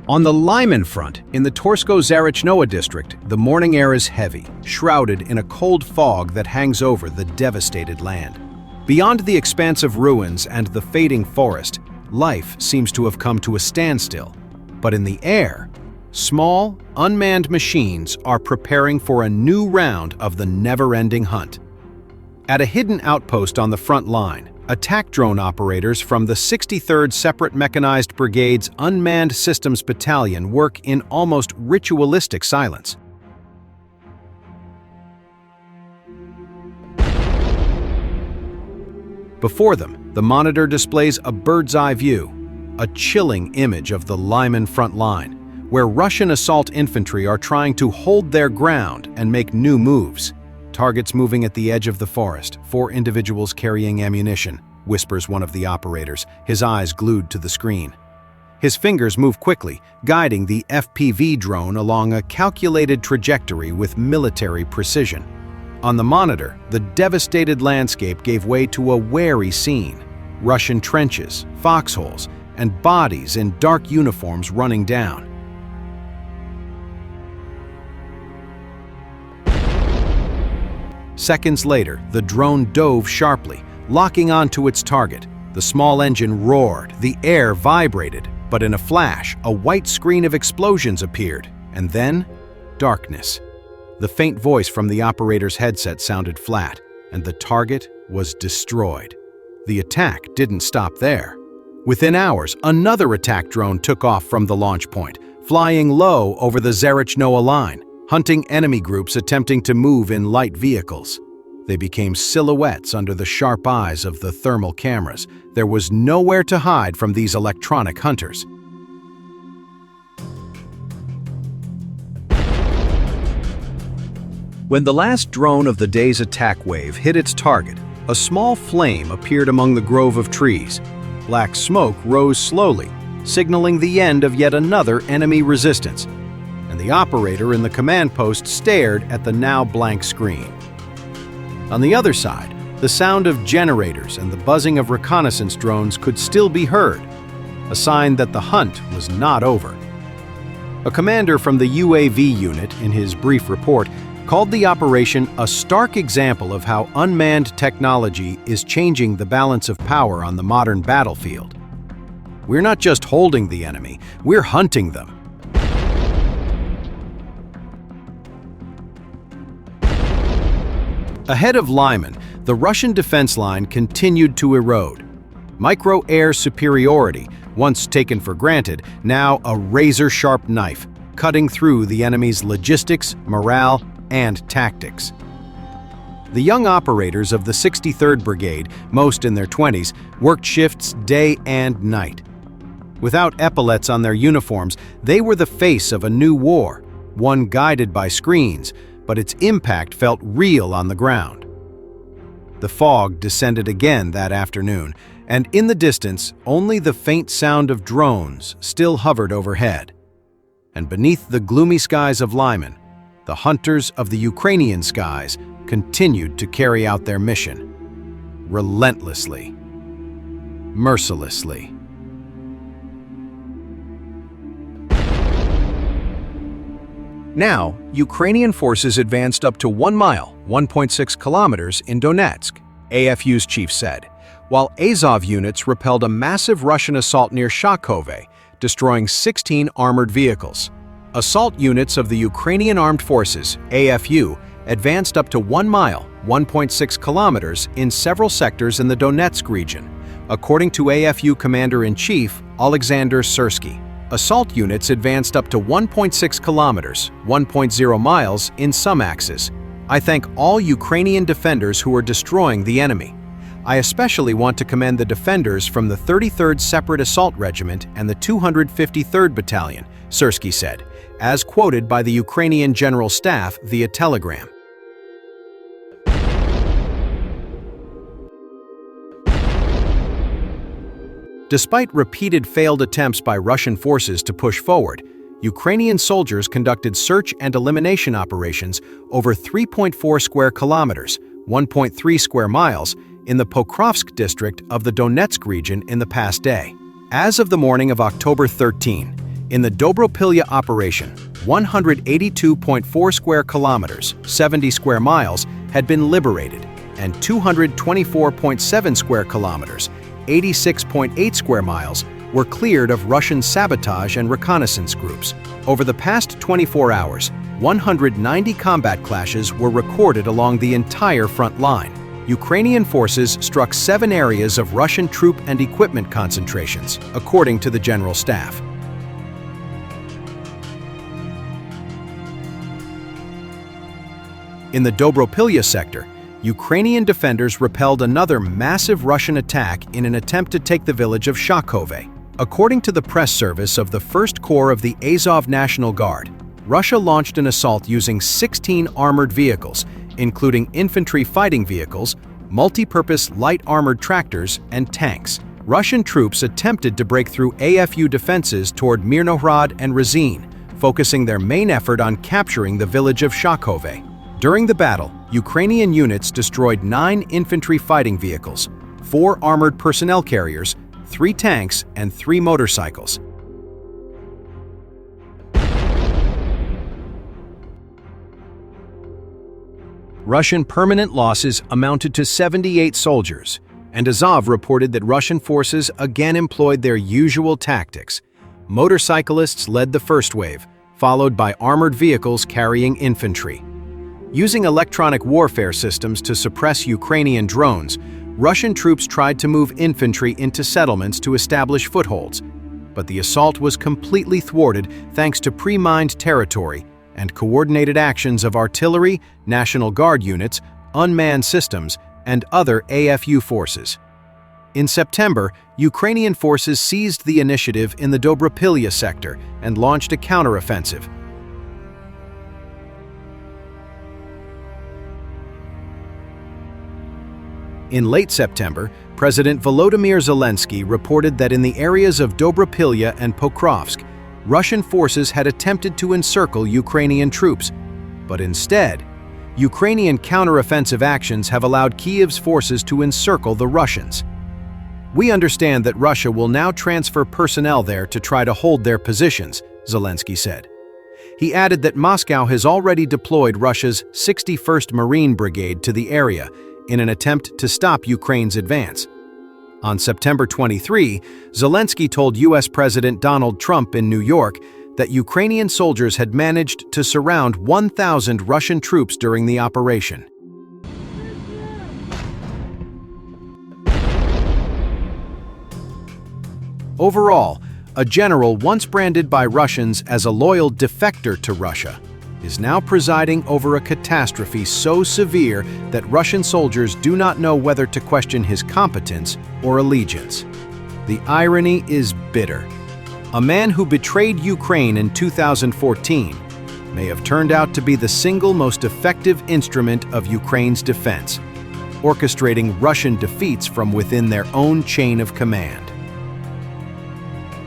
On the Lyman front, in the Torske Zarichne district, the morning air is heavy, shrouded in a cold fog that hangs over the devastated land. Beyond the expansive ruins and the fading forest, life seems to have come to a standstill. But in the air, small, unmanned machines are preparing for a new round of the never-ending hunt. At a hidden outpost on the front line, attack drone operators from the 63rd Separate Mechanized Brigade's Unmanned Systems Battalion work in almost ritualistic silence. Before them, the monitor displays a bird's-eye view, a chilling image of the Lyman front line, where Russian assault infantry are trying to hold their ground and make new moves. Targets moving at the edge of the forest, 4 individuals carrying ammunition, whispers one of the operators, his eyes glued to the screen. His fingers move quickly, guiding the FPV drone along a calculated trajectory with military precision. On the monitor, the devastated landscape gave way to a wary scene. Russian trenches, foxholes, and bodies in dark uniforms running down. Seconds later, the drone dove sharply, locking onto its target. The small engine roared, the air vibrated, but in a flash, a white screen of explosions appeared, and then, darkness. The faint voice from the operator's headset sounded flat, and the target was destroyed. The attack didn't stop there. Within hours, another attack drone took off from the launch point, flying low over the Zarichne line, hunting enemy groups attempting to move in light vehicles. They became silhouettes under the sharp eyes of the thermal cameras. There was nowhere to hide from these electronic hunters. When the last drone of the day's attack wave hit its target, a small flame appeared among the grove of trees. Black smoke rose slowly, signaling the end of yet another enemy resistance. And the operator in the command post stared at the now blank screen. On the other side, the sound of generators and the buzzing of reconnaissance drones could still be heard, a sign that the hunt was not over. A commander from the UAV unit, in his brief report, called the operation a stark example of how unmanned technology is changing the balance of power on the modern battlefield. We're not just holding the enemy, we're hunting them. Ahead of Lyman, the Russian defense line continued to erode. Micro-air superiority, once taken for granted, now a razor-sharp knife, cutting through the enemy's logistics, morale, and tactics. The young operators of the 63rd Brigade, most in their 20s, worked shifts day and night. Without epaulets on their uniforms, they were the face of a new war, one guided by screens, but its impact felt real on the ground. The fog descended again that afternoon, and in the distance, only the faint sound of drones still hovered overhead. And beneath the gloomy skies of Lyman, the hunters of the Ukrainian skies continued to carry out their mission, relentlessly, mercilessly. Now, Ukrainian forces advanced up to 1 mile, 1.6 kilometers in Donetsk, AFU's chief said, while Azov units repelled a massive Russian assault near Shakove, destroying 16 armored vehicles. Assault units of the Ukrainian Armed Forces, AFU, advanced up to 1 mile, 1.6 kilometers in several sectors in the Donetsk region, according to AFU Commander-in-Chief Alexander Torske. Assault units advanced up to 1.6 kilometers, 1.0 miles in some axes. I thank all Ukrainian defenders who are destroying the enemy. I especially want to commend the defenders from the 33rd Separate Assault Regiment and the 253rd Battalion, Torske said, as quoted by the Ukrainian General Staff via telegram. Despite repeated failed attempts by Russian forces to push forward, Ukrainian soldiers conducted search and elimination operations over 3.4 square kilometers, 1.3 square miles, in the Pokrovsk district of the Donetsk region in the past day. As of the morning of October 13, In the Dobropilya operation, 182.4 square kilometers, 70 square miles, had been liberated, and 224.7 square kilometers, 86.8 square miles, were cleared of Russian sabotage and reconnaissance groups. Over the past 24 hours, 190 combat clashes were recorded along the entire front line. Ukrainian forces struck 7 areas of Russian troop and equipment concentrations, according to the General Staff. In the Dobropilya sector, Ukrainian defenders repelled another massive Russian attack in an attempt to take the village of Shakhove. According to the press service of the 1st Corps of the Azov National Guard, Russia launched an assault using 16 armored vehicles, including infantry fighting vehicles, multi-purpose light armored tractors, and tanks. Russian troops attempted to break through AFU defenses toward Mirnohrad and Razin, focusing their main effort on capturing the village of Shakhove. During the battle, Ukrainian units destroyed 9 infantry fighting vehicles, 4 armored personnel carriers, 3 tanks, and 3 motorcycles. Russian permanent losses amounted to 78 soldiers, and Azov reported that Russian forces again employed their usual tactics. Motorcyclists led the first wave, followed by armored vehicles carrying infantry. Using electronic warfare systems to suppress Ukrainian drones, Russian troops tried to move infantry into settlements to establish footholds, but the assault was completely thwarted thanks to pre-mined territory and coordinated actions of artillery, National Guard units, unmanned systems, and other AFU forces. In September, Ukrainian forces seized the initiative in the Dobropilya sector and launched a counteroffensive. In late September, President Volodymyr Zelensky reported that in the areas of Dobropilya and Pokrovsk, Russian forces had attempted to encircle Ukrainian troops, but instead, Ukrainian counteroffensive actions have allowed Kyiv's forces to encircle the Russians. "We understand that Russia will now transfer personnel there to try to hold their positions," Zelensky said. He added that Moscow has already deployed Russia's 61st Marine Brigade to the area in an attempt to stop Ukraine's advance. On September 23, Zelensky told U.S. President Donald Trump in New York that Ukrainian soldiers had managed to surround 1,000 Russian troops during the operation. Overall, a general once branded by Russians as a loyal defector to Russia is now presiding over a catastrophe so severe that Russian soldiers do not know whether to question his competence or allegiance. The irony is bitter. A man who betrayed Ukraine in 2014 may have turned out to be the single most effective instrument of Ukraine's defense, orchestrating Russian defeats from within their own chain of command.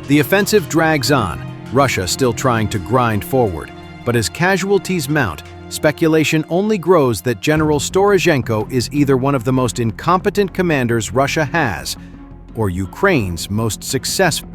The offensive drags on, Russia still trying to grind forward. But as casualties mount, speculation only grows that General Storozhenko is either one of the most incompetent commanders Russia has, or Ukraine's most successful.